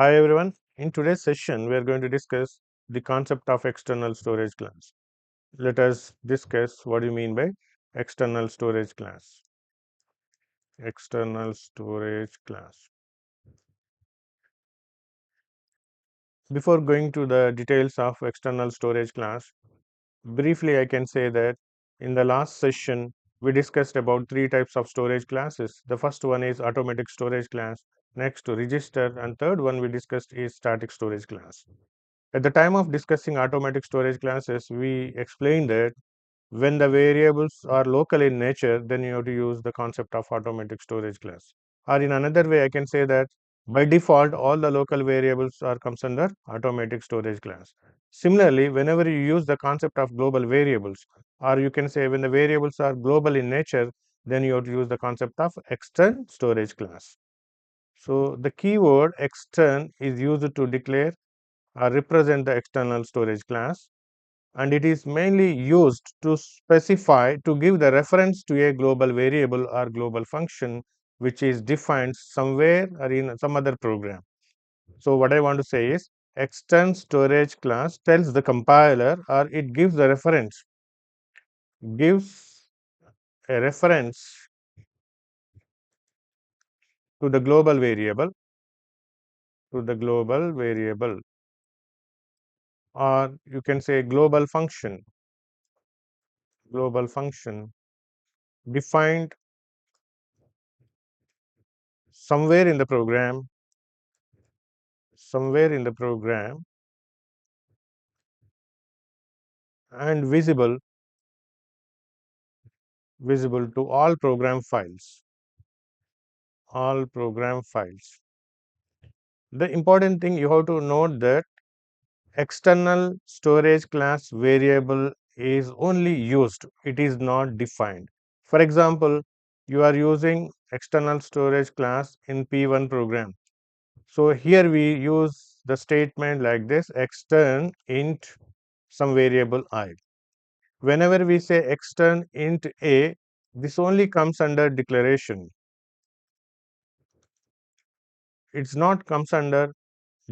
Hi everyone. In today's session, we are going to discuss the concept of external storage class. Let us discuss what do you mean by external storage class. External storage class. Before going to the details of external storage class, briefly I can say that in the last session, we discussed about three types of storage classes. The first one is automatic storage class, next to register, and third one we discussed is static storage class. At the time of discussing automatic storage classes, we explained that when the variables are local in nature, then you have to use the concept of automatic storage class. Or in another way, I can say that by default, all the local variables are comes under automatic storage class. Similarly, whenever you use the concept of global variables, or you can say when the variables are global in nature, then you have to use the concept of extern storage class. So the keyword extern is used to declare represent the external storage class, and it is mainly used to specify to give the reference to a global variable or global function which is defined somewhere or in some other program. So what I want to say is external storage class tells the compiler, or it gives a reference to the global variable, or you can say global function defined somewhere in the program, and visible to all program files. The important thing you have to note that external storage class variable is only used, it is not defined. For example, you are using external storage class in P1 program. So here we use the statement like this: extern int some variable I. Whenever we say extern int a, this only comes under declaration. It's not comes under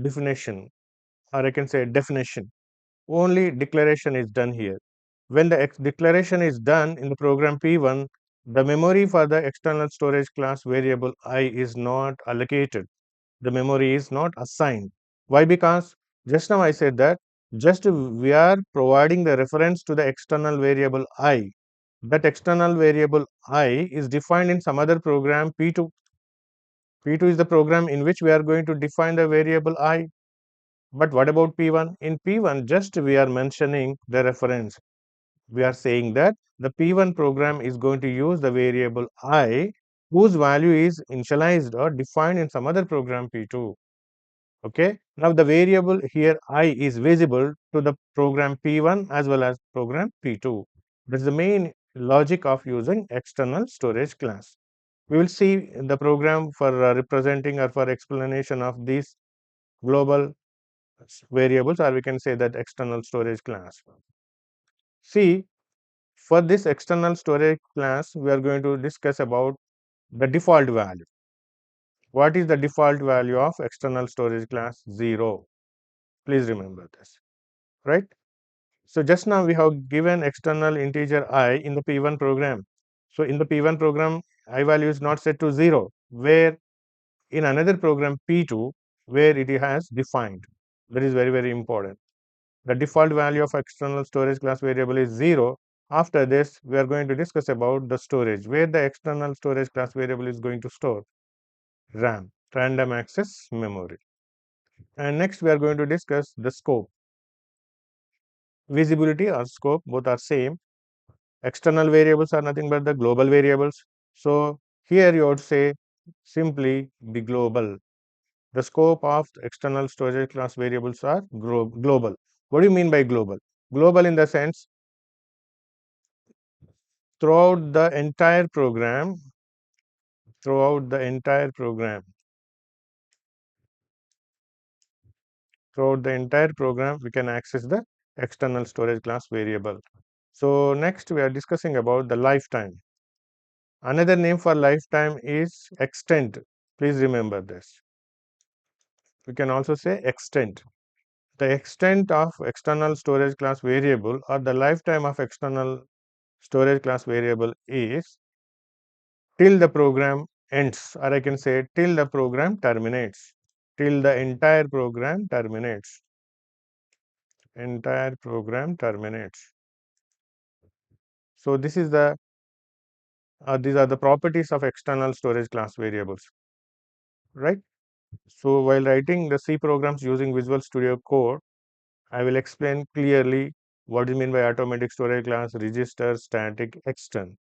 definition, or I can say definition. Only declaration is done here. When the declaration is done in the program P1, the memory for the external storage class variable I is not allocated. The memory is not assigned. Why? Because just now I said that just we are providing the reference to the external variable I. That external variable I is defined in some other program P2. P2 is the program in which we are going to define the variable I. But what about P1? In P1, just we are mentioning the reference. We are saying that the P1 program is going to use the variable I whose value is initialized or defined in some other program P2. Okay. Now the variable here I is visible to the program P1 as well as program P2. That's the main logic of using external storage class. We will see the program for representing or for explanation of these global variables, or we can say that external storage class. See, for this external storage class, we are going to discuss about the default value. What is the default value of external storage class? 0. Please remember this, right? So just now we have given external integer I in the P1 program. So in the P1 program, I value is not set to 0, where in another program P2, where it has defined. That is very, very important. The default value of external storage class variable is 0. After this, we are going to discuss about the storage, where the external storage class variable is going to store RAM, random access memory. And next, we are going to discuss the scope. Visibility or scope, both are same. External variables are nothing but the global variables. So here you would say simply the global. The scope of the external storage class variables are global. What do you mean by global? Global in the sense throughout the entire program, throughout the entire program, throughout the entire program, we can access the external storage class variable. So next we are discussing about the lifetime. Another name for lifetime is extent. Please remember this. We can also say extent. The extent of external storage class variable or the lifetime of external storage class variable is till the program ends, or I can say till the program terminates, till the entire program terminates. Entire program terminates. So this is the these are the properties of external storage class variables, right? So while writing the C programs using Visual Studio Code, I will explain clearly what is meant by automatic storage class, register, static, extern.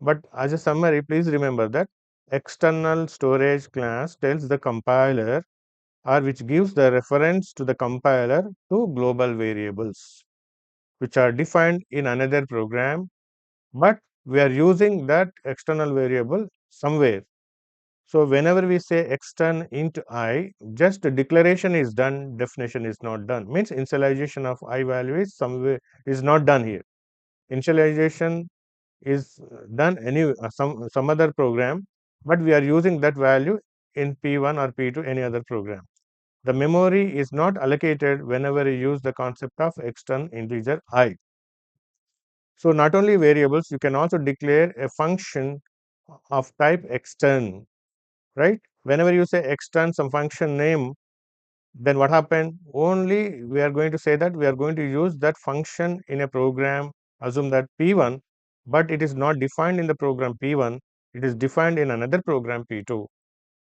But as a summary, please remember that external storage class tells the compiler or which gives the reference to the compiler to global variables which are defined in another program, but we are using that external variable somewhere. So whenever we say extern int I, just declaration is done, definition is not done. Means initialization of I value is somewhere is not done here. Initialization is done some other program, but we are using that value in P1 or P2 any other program. The memory is not allocated whenever you use the concept of extern integer I. So not only variables, you can also declare a function of type extern, right? Whenever you say extern some function name, then what happened? Only we are going to say that we are going to use that function in a program, assume that P1, but it is not defined in the program P1, it is defined in another program P2.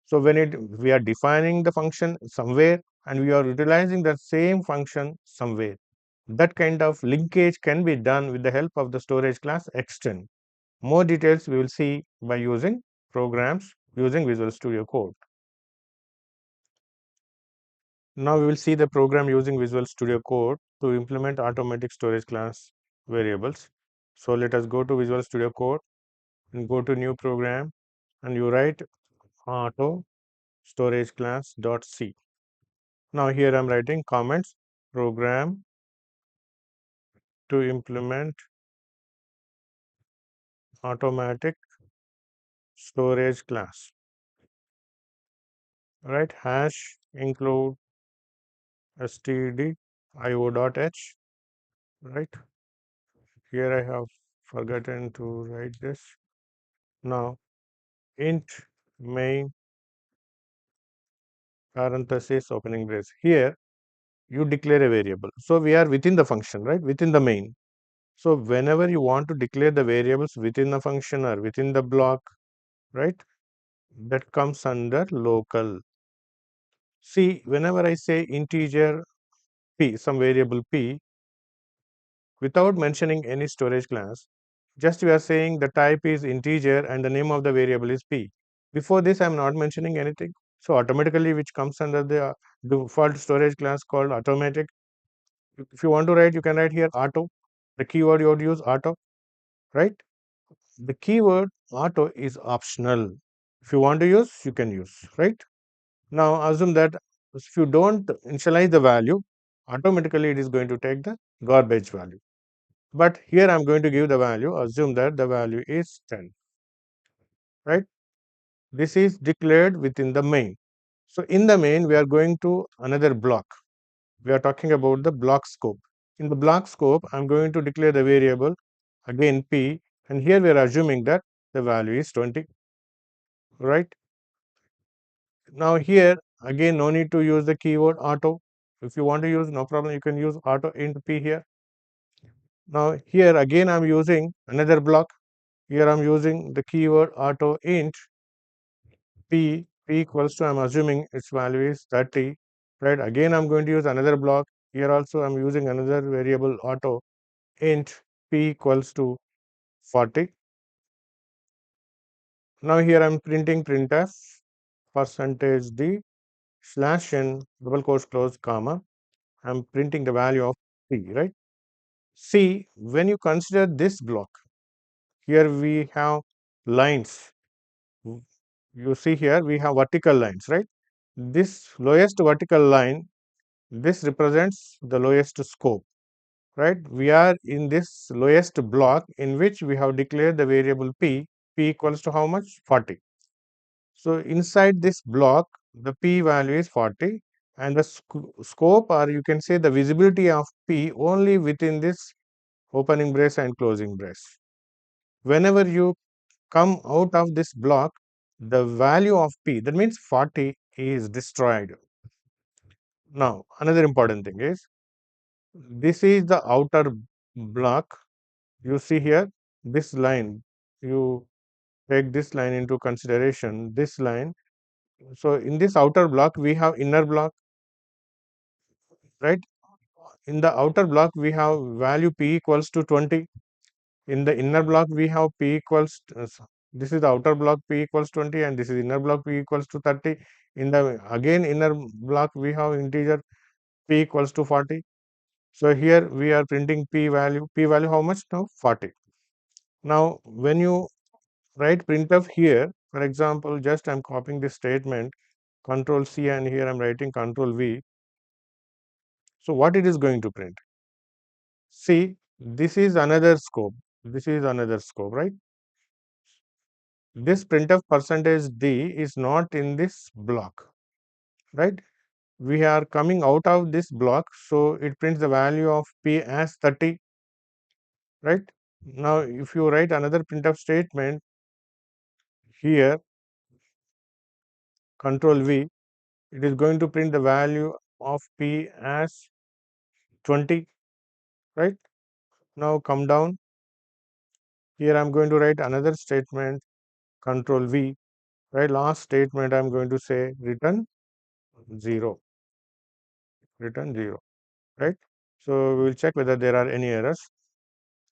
So when we are defining the function somewhere and we are utilizing that same function somewhere. That kind of linkage can be done with the help of the storage class extend. More details we will see by using programs using Visual Studio Code. Now we will see the program using Visual Studio Code to implement automatic storage class variables. So let us go to Visual Studio Code and go to new program and you write auto storage class dot C. Now here I am writing comments program to implement automatic storage class, right? Hash include stdio.h, right? Here I have forgotten to write this. Now int main parenthesis opening brace. Here you declare a variable. So we are within the function, right? Within the main. So whenever you want to declare the variables within the function or within the block, right? That comes under local. See, whenever I say integer p, some variable p, without mentioning any storage class, just we are saying the type is integer and the name of the variable is p. Before this, I am not mentioning anything. So automatically, which comes under the default storage class called automatic. If you want to write, you can write here auto. The keyword you would use auto, right? The keyword auto is optional. If you want to use, you can use, right? Now assume that if you don't initialize the value, automatically it is going to take the garbage value. But here I'm going to give the value, assume that the value is 10, right? This is declared within the main. So in the main, we are going to another block. We are talking about the block scope. In the block scope, I'm going to declare the variable again p, and here we are assuming that the value is 20, right? Now here again, no need to use the keyword auto. If you want to use, no problem, you can use auto int p here. Now here again, I'm using another block. Here I'm using the keyword auto int p equals to, I'm assuming its value is 30, right? Again, I'm going to use another block. Here also I'm using another variable auto int p equals to 40. Now here I'm printing printf percentage d slash n double quotes close comma. I'm printing the value of p, right? See, when you consider this block, here we have lines. You see here we have vertical lines, right? This lowest vertical line, this represents the lowest scope, right? We are in this lowest block in which we have declared the variable p equals to how much? 40. So inside this block, the p value is 40, and the scope, or you can say the visibility of P, only within this opening brace and closing brace. Whenever you come out of this block, the value of P, that means 40, is destroyed. Now, another important thing is, this is the outer block. You see here, this line, you take this line into consideration, this line. So, in this outer block, we have inner block, right? In the outer block, we have value P equals to 20. In the inner block, we have P equals, this is the outer block P equals 20, and this is inner block P equals to 30. In the again inner block, we have integer P equals to 40. So here we are printing P value how much now? 40. Now, when you write printf here, for example, just I'm copying this statement, Control C, and here I'm writing Control V. So what it is going to print? See, this is another scope. This is another scope, right? This printf percentage %d is not in this block, right? We are coming out of this block, so it prints the value of P as 30, right? Now, if you write another printf statement here, Control V, it is going to print the value of P as 20, right? Now, come down. Here, I'm going to write another statement, Control V, right? Last statement, I'm going to say return 0, return 0, right? So, we will check whether there are any errors.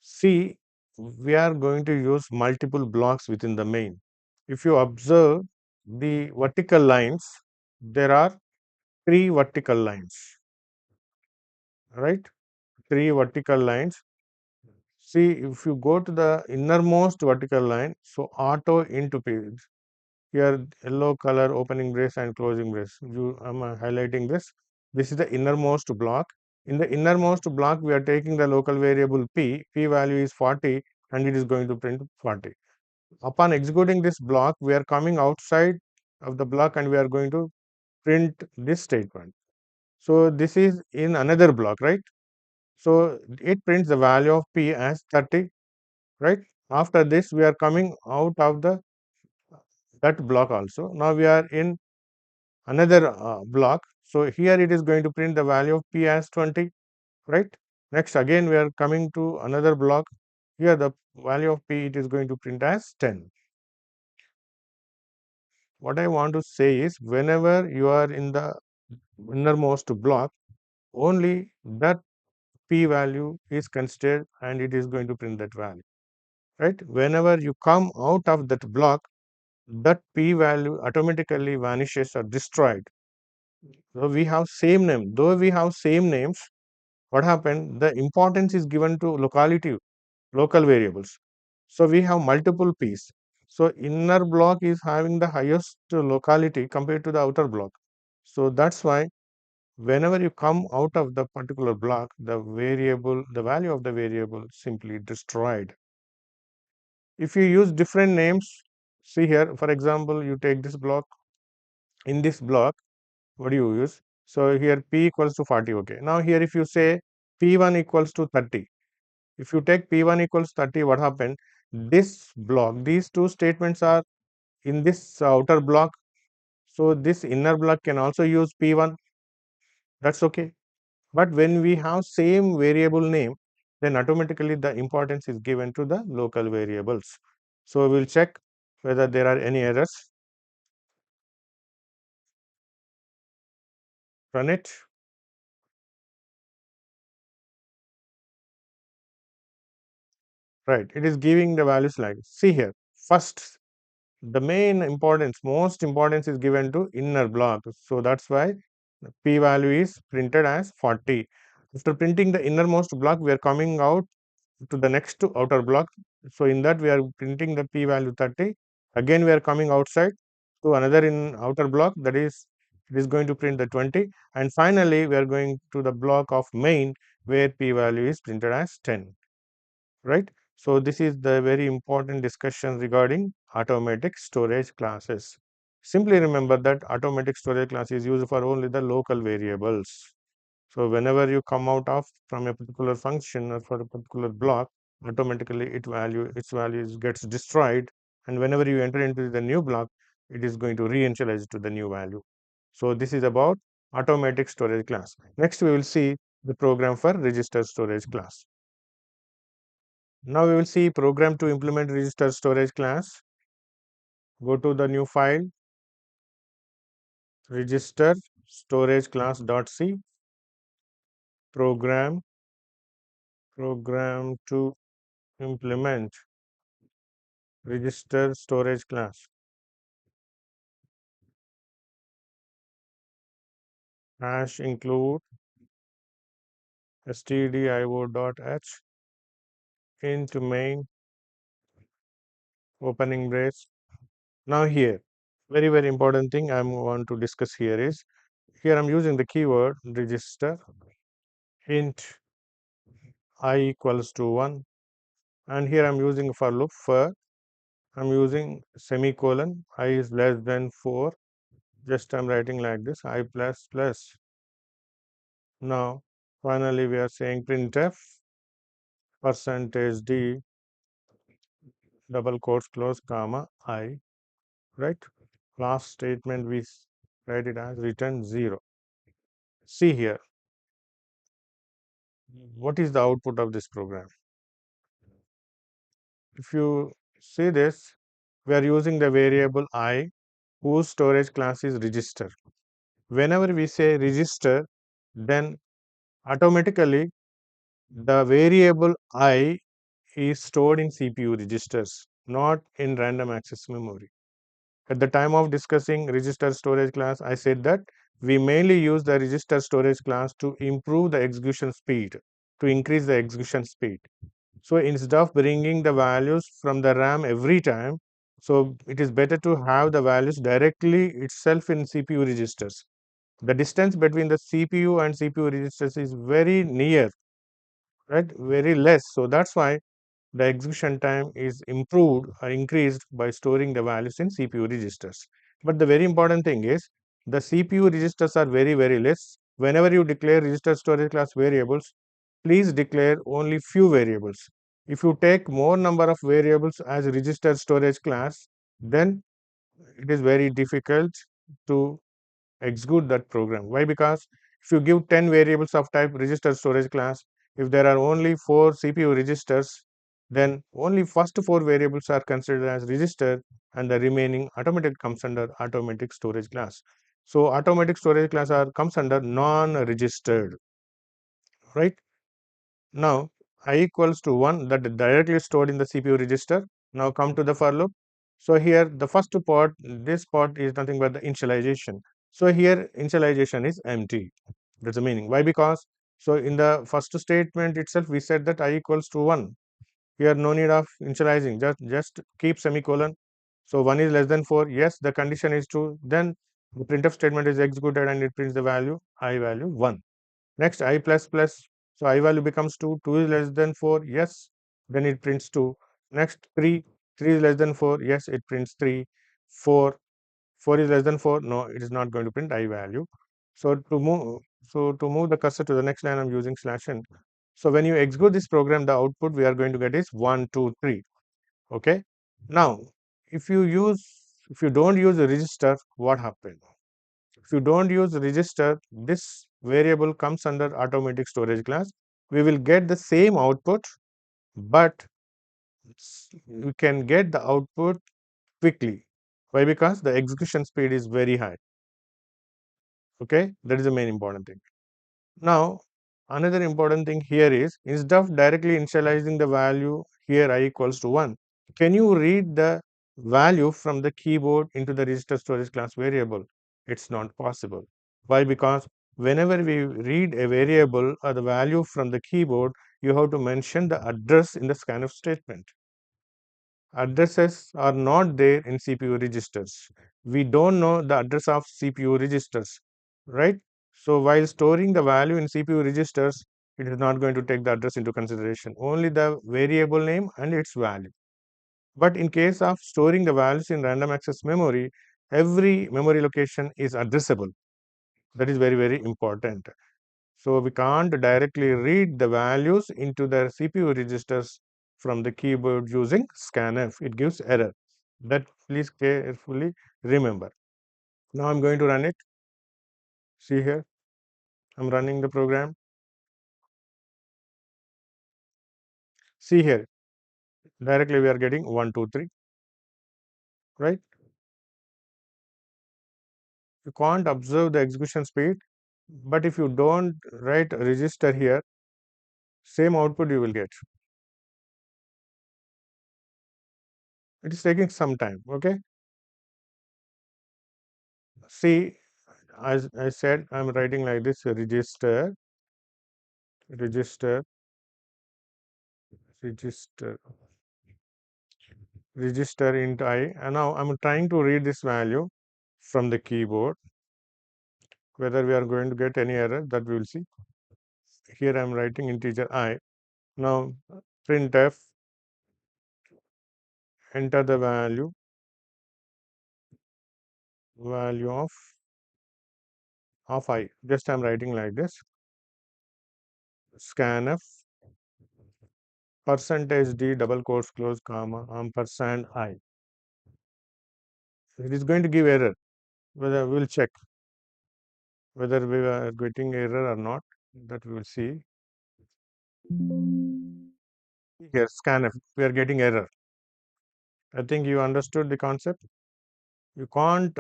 See, we are going to use multiple blocks within the main. If you observe the vertical lines, there are 3 vertical lines, right? 3 vertical lines. See, if you go to the innermost vertical line, so auto into page. Here, yellow color opening brace and closing brace. I'm highlighting this. This is the innermost block. In the innermost block, we are taking the local variable P. P value is 40, and it is going to print 40. Upon executing this block, we are coming outside of the block, and we are going to print this statement. So this is in another block, right? So it prints the value of P as 30, right? After this, we are coming out of the that block also. Now we are in another block. So here it is going to print the value of P as 20, right? Next, again we are coming to another block. Here the value of P, it is going to print as 10. What I want to say is, whenever you are in the innermost block, only that P value is considered, and it is going to print that value, right? Whenever you come out of that block, that P value automatically vanishes or destroyed. So we have same name. Though we have same names, what happened? The importance is given to locality, local variables. So we have multiple P's. So inner block is having the highest locality compared to the outer block. So that's why whenever you come out of the particular block, the value of the variable simply destroyed. If you use different names, see here, for example, you take this block. In this block, what do you use? So here P equals to 40. Okay. Now here if you say P1 equals to 30, if you take P1 equals 30, what happened? This block, these two statements are in this outer block. So this inner block can also use P1. That's okay. But when we have same variable name, then automatically the importance is given to the local variables. So we'll check whether there are any errors. Run it. Right. It is giving the values like, see here. First, the main importance, most importance is given to inner block. So that's why the P value is printed as 40. After printing the innermost block, we are coming out to the next outer block. So in that we are printing the P value 30. Again we are coming outside to another in outer block, that is it is going to print the 20, and finally we are going to the block of main where P value is printed as 10, right? So this is the very important discussion regarding automatic storage classes. Simply remember that automatic storage class is used for only the local variables. So whenever you come out of from a particular function or for a particular block, automatically its value gets destroyed, and whenever you enter into the new block, it is going to re-initialize to the new value. So this is about automatic storage class. Next, we will see the program for register storage class. Now we will see program to implement register storage class. Go to the new file, register storage class.c, program to implement register storage class. Hash include stdio.h int main opening brace. Now here, very important thing I want to discuss here is, here I'm using the keyword register int I equals to 1, and here I'm using for loop for I'm using semicolon, I is less than 4, just I'm writing like this, I plus plus. Now finally we are saying printf %d double quotes close comma I, right? Last statement we write it as return 0. See here, what is the output of this program? If you see this, we are using the variable I whose storage class is register. Whenever we say register, then automatically the variable I is stored in CPU registers, not in random access memory. At the time of discussing register storage class, I said that we mainly use the register storage class to improve the execution speed, to increase the execution speed. So instead of bringing the values from the RAM every time, so it is better to have the values directly itself in CPU registers. The distance between the CPU and CPU registers is very near, right? Very less. So that's why the execution time is improved or increased by storing the values in CPU registers. But the very important thing is the CPU registers are very less. Whenever you declare register storage class variables, please declare only few variables. If you take more number of variables as register storage class, then it is very difficult to execute that program. Why? Because if you give 10 variables of type register storage class, if there are only 4 CPU registers, then only first 4 variables are considered as register, and the remaining automatic comes under automatic storage class. So automatic storage class comes under non-registered, right? Now I equals to 1, that is directly stored in the CPU register. Now come to the for loop. So here the first part, this part is nothing but the initialization. So here initialization is empty. That's the meaning. Why? Because so in the first statement itself we said that I equals to 1. Here no need of initializing, just keep semicolon. So 1 is less than 4. Yes, the condition is true. Then the printf statement is executed and it prints the value I value 1. Next I plus plus, so I value becomes 2, 2 is less than 4, yes, then it prints 2. Next 3, 3 is less than 4, yes, it prints 3. 4, 4 is less than 4, no, it is not going to print I value. So to move the cursor to the next line, I'm using /n. So when you execute this program, the output we are going to get is 1, 2, 3. Okay. Now if you don't use a register, what happens? If you don't use register, this variable comes under automatic storage class. We will get the same output, but we can get the output quickly. Why? Because the execution speed is very high. Okay, that is the main important thing. Now, another important thing here is, instead of directly initializing the value here I equals to 1, can you read the value from the keyboard into the register storage class variable? It's not possible. Why? Because whenever we read a variable or the value from the keyboard, you have to mention the address in the scanf statement. Addresses are not there in CPU registers. We don't know the address of CPU registers, right? So while storing the value in CPU registers, it is not going to take the address into consideration, only the variable name and its value. But in case of storing the values in random access memory, every memory location is addressable. That is very, very important. So we can't directly read the values into the CPU registers from the keyboard using scanf. It gives error. That please carefully remember. Now I'm going to run it. See here, I'm running the program. See here, directly we are getting 1, 2, 3, right? You can't observe the execution speed, but if you don't write register here, same output you will get. It is taking some time, okay? See, as I said, I'm writing like this: register, register, register, register int I, and now I'm trying to read this value from the keyboard. Whether we are going to get any error, that we will see. Here I'm writing integer I. Now printf, enter the value of I. Just I'm writing like this: scanf percentage d double quotes close comma ampersand I. It is going to give error. Whether we will check whether we are getting error or not. That we will see. Here scanf, we are getting error. I think you understood the concept. You can't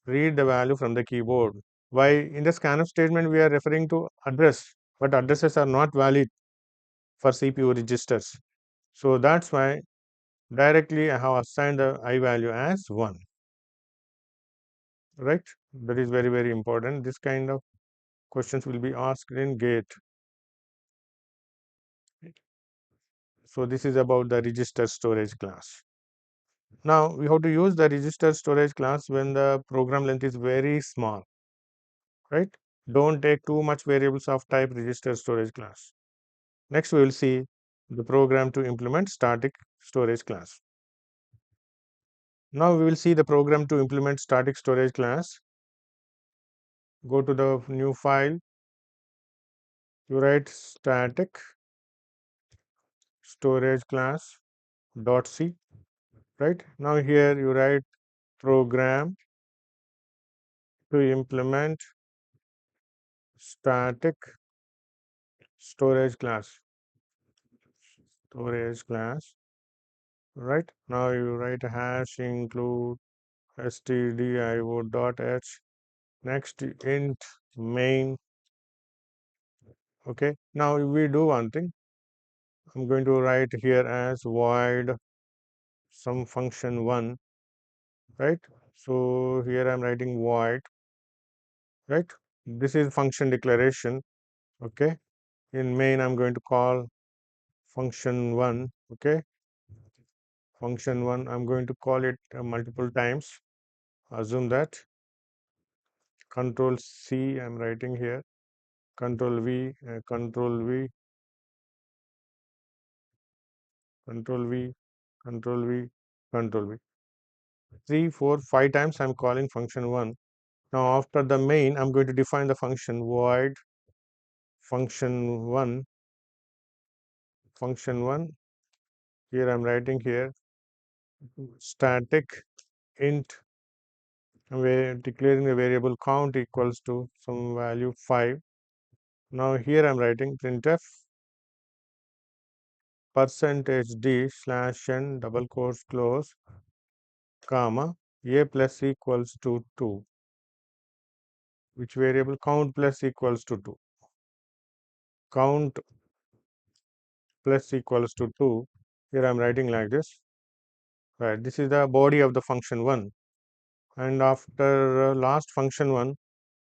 read the value from the keyboard. Why? In the scanf statement we are referring to address, but addresses are not valid for CPU registers. So that's why directly I have assigned the I value as 1. Right? That is very, very important. This kind of questions will be asked in GATE. So this is about the register storage class. Now we have to use the register storage class when the program length is very small, right? Don't take too much variables of type register storage class. Next we will see the program to implement static storage class. Now we will see the program to implement static storage class. Go to the new file, you write static storage class dot c, right? Now here you write program to implement static storage class, right? Now you write hash include stdio.h, next int main. Okay, now we do one thing. I'm going to write here as void some function 1, right? So here I'm writing void, right? This is function declaration. Okay, in main I'm going to call function 1. Okay, function 1, I'm going to call it multiple times. Assume that. Control C I'm writing here, control V, control V, control V, control V, control V. 3, 4, 5 times I'm calling function 1. Now after the main, I'm going to define the function void function 1, function 1. Here I'm writing here static int. I'm declaring the variable count equals to some value 5. Now here I'm writing printf percentage d slash n double quotes close comma a plus equals to 2, which variable count plus equals to 2, count plus equals to 2. Here I'm writing like this, right? This is the body of the function 1, and after last function 1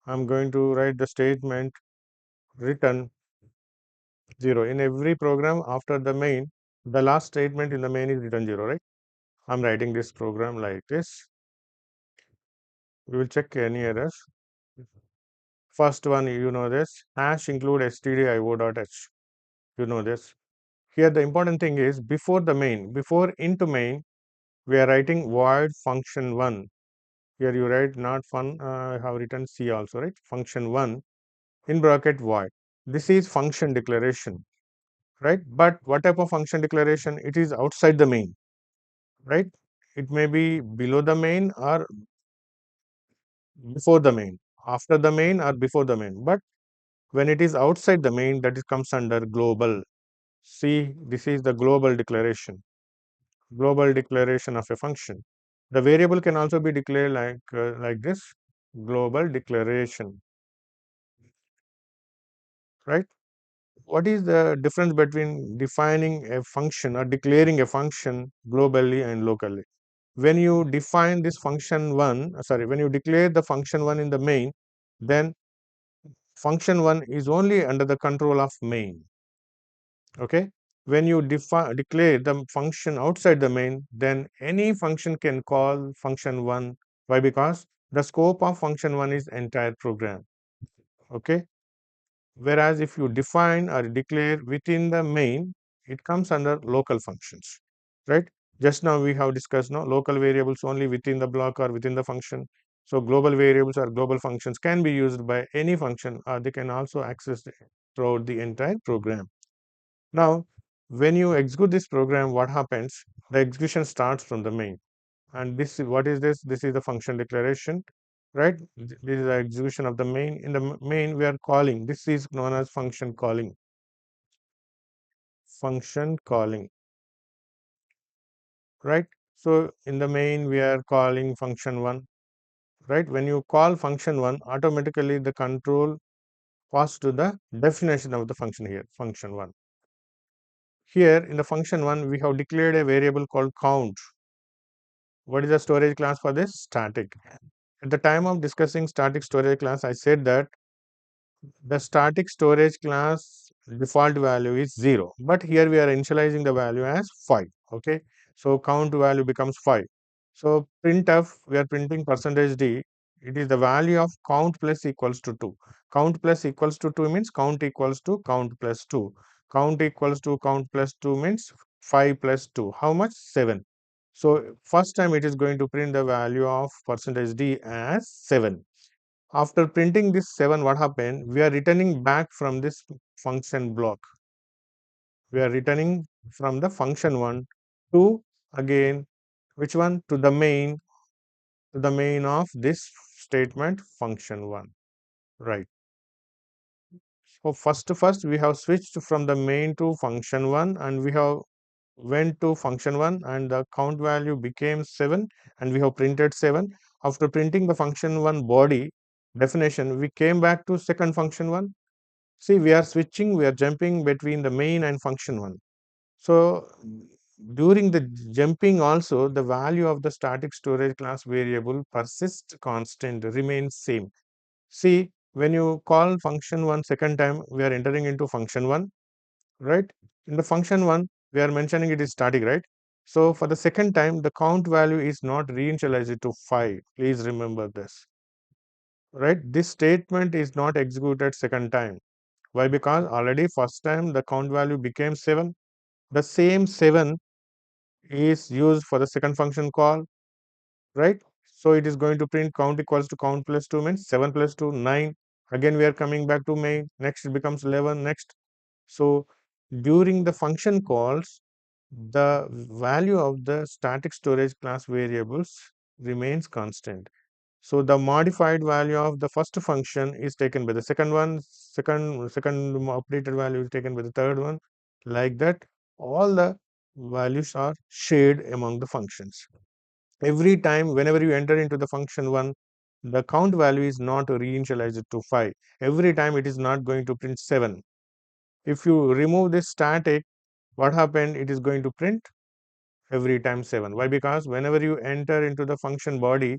I'm going to write the statement return 0. In every program after the main, the last statement in the main is return 0, right? I'm writing this program like this. We will check any errors. First one, you know this, hash include stdio.h, you know this. Here the important thing is before the main, before into main, we are writing void function 1. Here you write not fun. I have written C also, right? Function 1 in bracket void. This is function declaration, right? But what type of function declaration? It is outside the main, right? It may be below the main or before the main, after the main or before the main. But when it is outside the main, that it comes under global. See, this is the global declaration of a function. The variable can also be declared like this, global declaration, right? What is the difference between defining a function or declaring a function globally and locally? When you define this function one, sorry, when you declare the function one in the main, then function one is only under the control of main. Okay. When you declare the function outside the main, then any function can call function one. Why? Because the scope of function one is entire program. Okay. Whereas if you define or declare within the main, it comes under local functions, right? Just now we have discussed no local variables only within the block or within the function. So global variables or global functions can be used by any function, or they can also access throughout the entire program. Now, when you execute this program, what happens? The execution starts from the main. And this is what is this? This is the function declaration, right? This is the execution of the main. In the main, we are calling. This is known as function calling. Function calling, right? So in the main, we are calling function one, right? When you call function one, automatically the control pass to the definition of the function here, function one. Here in the function one, we have declared a variable called count. What is the storage class for this? Static. At the time of discussing static storage class, I said that the static storage class default value is 0, but here we are initializing the value as 5. Okay, so count value becomes 5. So printf, we are printing percentage %d. It is the value of count plus equals to 2. Count plus equals to 2 means count equals to count plus 2. Count equals to count plus 2 means 5 plus 2. How much? 7. So first time it is going to print the value of percentage %d as 7. After printing this 7, what happened? We are returning back from this function block. We are returning from the function 1 to again which one? To the main of this statement function 1. Right. So first we have switched from the main to function 1, and we have went to function 1 and the count value became 7, and we have printed 7. After printing the function 1 body definition, we came back to second function 1. See, we are switching, we are jumping between the main and function 1. So during the jumping also, the value of the static storage class variable persist constant, remains same. See, when you call function 1 second time, we are entering into function 1, right? In the function 1, we are mentioning it is static, right? So for the second time, the count value is not reinitialized to 5. Please remember this, right? This statement is not executed second time. Why? Because already first time the count value became 7. The same 7 is used for the second function call, right? So it is going to print count equals to count plus 2 means 7 plus 2, 9. Again, we are coming back to main. Next, it becomes 11. Next. So during the function calls, the value of the static storage class variables remains constant. So the modified value of the first function is taken by the second one, second updated value is taken by the third one. Like that, all the values are shared among the functions. Every time, whenever you enter into the function one, the count value is not reinitialized to 5. Every time it is not going to print 7. If you remove this static, what happened? It is going to print every time 7. Why? Because whenever you enter into the function body,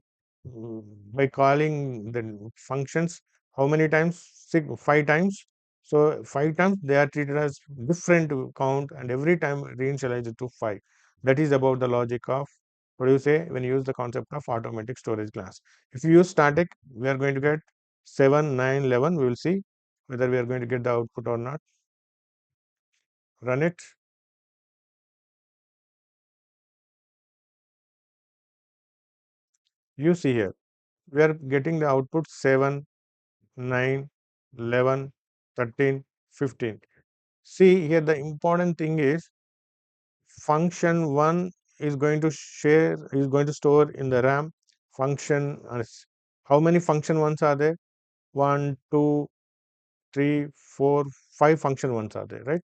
by calling the functions, how many times? 5 times. So 5 times they are treated as different count, and every time reinitialized to 5. That is about the logic of what do you say when you use the concept of automatic storage class. If you use static, we are going to get 7, 9, 11. We will see whether we are going to get the output or not. Run it. You see here. we are getting the output 7, 9, 11, 13, 15. See here, the important thing is function 1 is going to store in the RAM function. How many function 1s are there? 1, 2, 3, 4, 5 function 1s are there, right?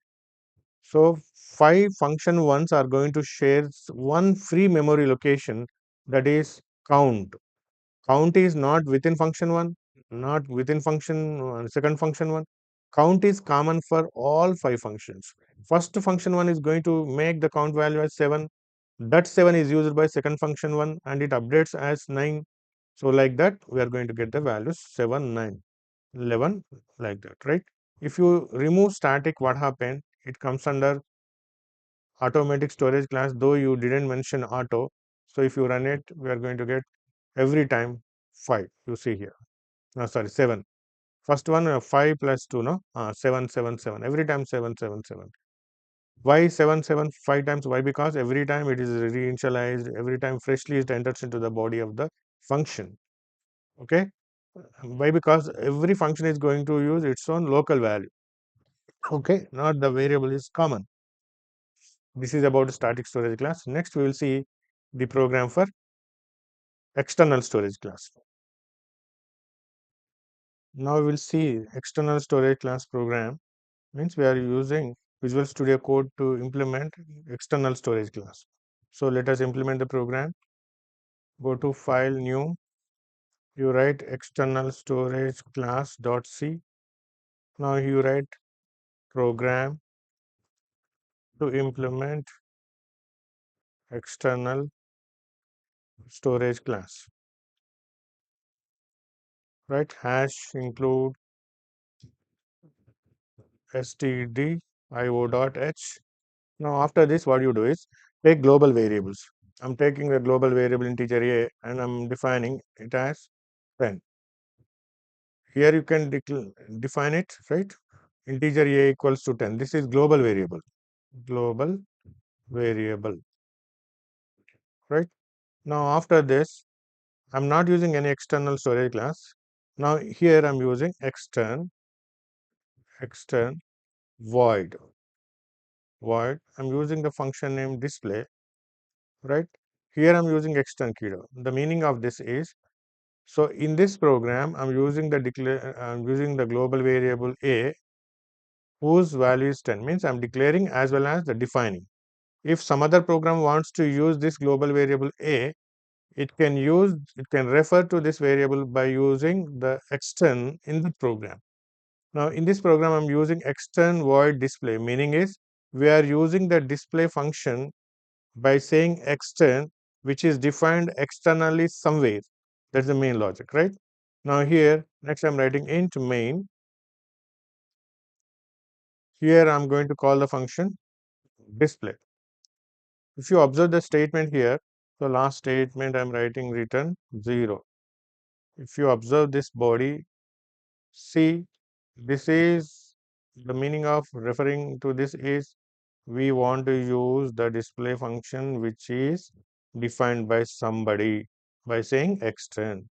So 5 function 1s are going to share one free memory location, that is count. Count is not within function 1, not within function second function 1. Count is common for all 5 functions. First function 1 is going to make the count value as 7. That 7 is used by second function 1 and it updates as 9. So like that we are going to get the values 7, 9, 11, like that, right? If you remove static, what happened? It comes under automatic storage class, though you didn't mention auto. So if you run it, we are going to get every time 5. You see here. No, sorry, 7. First one 5 plus 2, no? 7, 7, 7. Every time 7, 7, 7. Why 7, 7, 5 times? Why? Because every time it is reinitialized, every time freshly it enters into the body of the function. Okay? Why? Because every function is going to use its own local value. Okay? Not the variable is common. This is about static storage class. Next, we will see the program for external storage class. Now we will see external storage class program means we are using Visual Studio Code to implement external storage class. So let us implement the program. Go to File, New. You write external storage class .c. Now you write program to implement external storage class. Right, hash include stdio.h. Now after this, what you do is take global variables. I'm taking the global variable integer a and I'm defining it as 10. Here you can define it, right? Integer a equals to 10. This is global variable. Global variable, right? Now after this, I'm not using any external storage class. Now here I'm using extern void. I'm using the function name display, right? Here I'm using extern keyword. The meaning of this is, so in this program, I'm using the global variable a, whose value is 10. Means I'm declaring as well as the defining. If some other program wants to use this global variable a, it can refer to this variable by using the extern in the program. Now in this program, I'm using extern void display. Meaning is we are using the display function by saying extern, which is defined externally somewhere. That's the main logic, right? Now here, next I'm writing int main. Here I'm going to call the function display. If you observe the statement here, the last statement I'm writing return 0. If you observe this body, see, this is the meaning of referring to this is we want to use the display function which is defined by somebody by saying extern,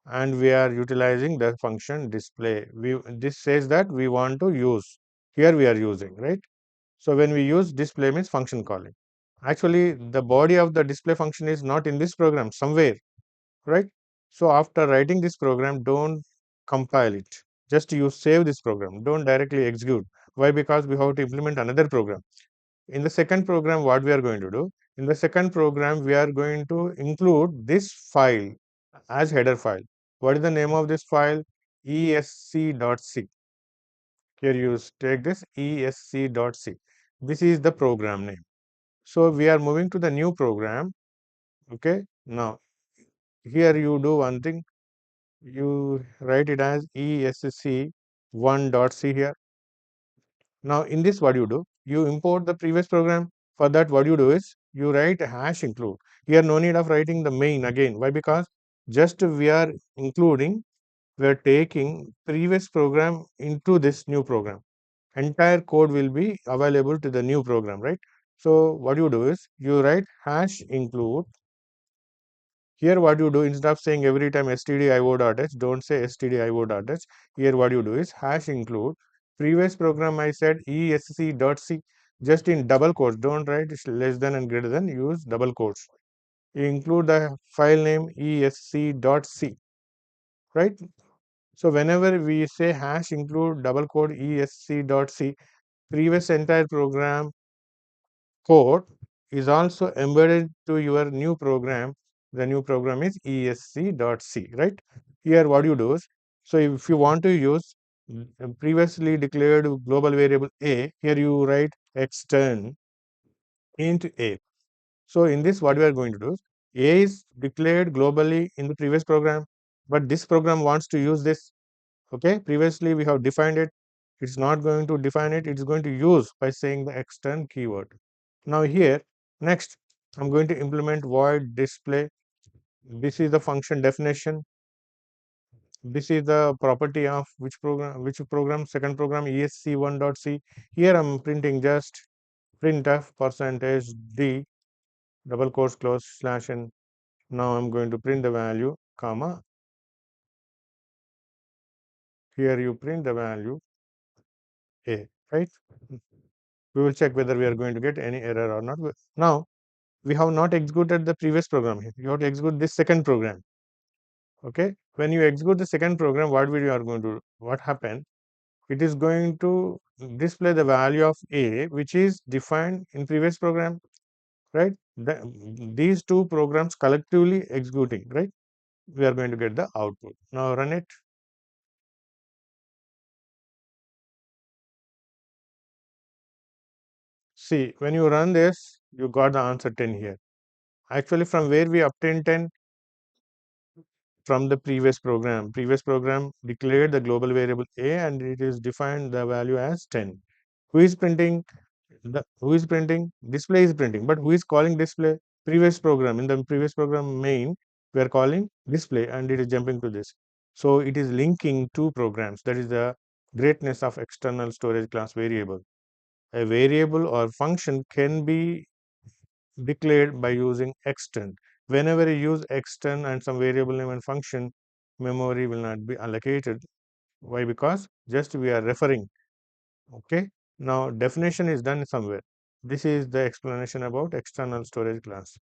and we are utilizing the function display. This says that we want to use, here we are using, right? So when we use display means function calling. Actually the body of the display function is not in this program, somewhere, right? So after writing this program, don't compile it, just you save this program, don't directly execute. Why? Because we have to implement another program. In the second program, what we are going to do, in the second program we are going to include this file as header file. What is the name of this file? esc.c. Here you take this esc.c. This is the program name. So we are moving to the new program. Okay, now here you do one thing, you write it as esc1.c here. Now in this, what you do, you import the previous program. For that, what you do is you write hash include. Here no need of writing the main again. Why? Because just we are including, we are taking previous program into this new program. Entire code will be available to the new program, right? So what you do is you write hash include. Here what you do, instead of saying every time stdio.h, don't say stdio.h. Here what you do is hash include previous program I said esc.c, just in double quotes. Don't write less than and greater than, use double quotes. You include the file name esc.c, right? So whenever we say hash include double quote esc.c, previous entire program code is also embedded to your new program. The new program is esc.c, right? Here what you do is, so if you want to use previously declared global variable a, here you write extern int a. So in this, what we are going to do is, a is declared globally in the previous program, but this program wants to use this. Okay, previously we have defined it. It's not going to define it. It's going to use by saying the extern keyword. Now here, next, I'm going to implement void display. This is the function definition. This is the property of which program, second program esc1.c. Here I'm printing just printf percentage d double quotes close slash n. Now I'm going to print the value, comma. Here you print the value a, right? We will check whether we are going to get any error or not. Now, we have not executed the previous program here. You have to execute this second program. Okay. When you execute the second program, what happened? It is going to display the value of a, which is defined in previous program, right? These two programs collectively executing, right? We are going to get the output. Now run it. See, when you run this, you got the answer 10 here. Actually, from where we obtained 10, from the previous program. Previous program declared the global variable a and it is defined the value as 10. Who is printing? Who is printing? Display is printing, but who is calling display? Previous program. In the previous program main, we are calling display and it is jumping to this. So it is linking two programs. That is the greatness of external storage class variable. A variable or function can be declared by using extern. Whenever you use extern and some variable name and function, memory will not be allocated. Why? Because just we are referring. Okay. Now definition is done somewhere. This is the explanation about external storage class.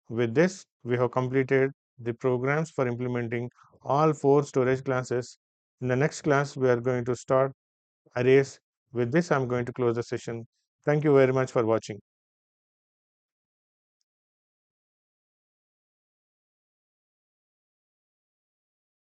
With this, we have completed the programs for implementing all four storage classes. In the next class, we are going to start arrays. With this, I'm going to close the session. Thank you very much for watching.